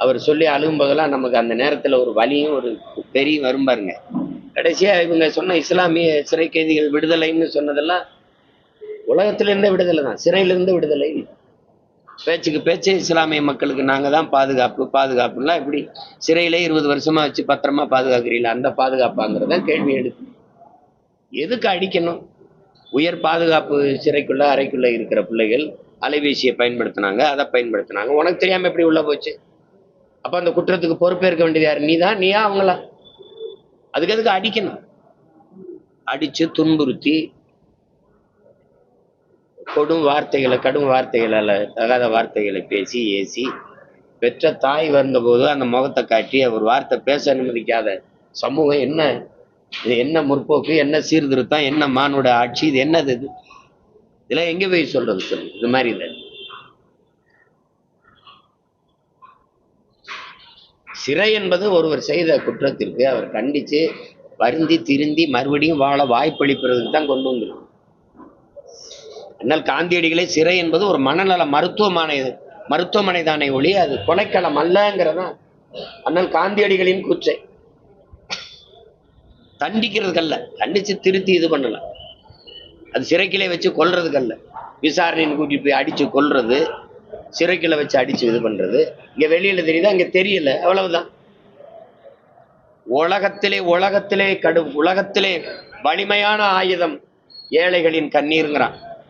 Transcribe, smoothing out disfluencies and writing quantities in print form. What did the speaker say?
அவர் சொல்லி அழுகும் போதெல்லாம் நமக்கு அந்த நேரத்துல ஒரு வலியும் ஒரு பெரியும் வரும் பாருங்க. கடைசியா இவங்க சொன்ன இஸ்லாமிய சிறை கைதிகள் விடுதலைன்னு சொன்னதெல்லாம் உலகத்திலிருந்தே விடுதலை தான், சிறையிலிருந்து விடுதலை. பேச்சுக்கு பேச்சு இஸ்லாமிய மக்களுக்கு நாங்க தான் பாதுகாப்பு பாதுகாப்புலாம் எப்படி சிறையிலே 20 வருஷமா வச்சு பத்திரமா பாதுகாக்கிறீங்களா, அந்த பாதுகாப்பாங்கிறத கேள்வி எடுக்கு. எதுக்கு அடிக்கணும்? உயர் பாதுகாப்பு சிறைக்குள்ள அறைக்குள்ள இருக்கிற பிள்ளைகள் அலைபேசியை பயன்படுத்தினாங்க, அதை பயன்படுத்தினாங்க, உனக்கு தெரியாம எப்படி உள்ள போச்சு? அப்ப அந்த குற்றத்துக்கு பொறுப்பேற்க வேண்டியது யாரு? நீயா அவங்களா? அதுக்கு எதுக்கு அடிக்கணும்? அடிச்சு துன்புறுத்தி கடும் வார்த்தைகளால தகாத வார்த்தைகளை பேசி ஏசி பெற்ற தாய் வந்தபோது அந்த முகத்தை காட்டி அவர் வார்த்தை பேச அனுமதிக்காத சமூகம் என்ன? இது என்ன முற்போக்கு, என்ன சீர்திருத்தம், என்ன மானுட ஆட்சி, இது என்னது? இது இதெல்லாம் எங்க போய் சொல்றது? சொல்லு இது மாதிரி. இல்லை, சிறை என்பது ஒருவர் செய்த குற்றத்திற்கு அவர் கண்டிச்சு வருந்தி திருந்தி மறுபடியும் வாழ வாய்ப்பளிப்பதற்கு தான் கொண்டு வந்துடும். அண்ணல் காந்தியடிகளே சிறை என்பது ஒரு மனநல மருத்துவமனை தானே ஒளி, அது கொலைக்களம் அல்லங்கிறதான் அண்ணல் காந்தியடிகளின் கூற்றை. தண்டிக்கிறதுக்கல்ல, தண்டிச்சு திருத்தி இது பண்ணல. அது சிறைக்கிலே வச்சு கொல்றதுக்கல்ல, விசாரணைன்னு கூட்டிட்டு போய் அடிச்சு கொல்றது, சிறைக்கில வச்சு அடிச்சு இது பண்றது. இங்க வெளியில தெரியுதா? இங்க தெரியல, அவ்வளவுதான். உலகத்திலே வலிமையான ஆயுதம் ஏழைகளின் கண்ணீருங்கிறான்.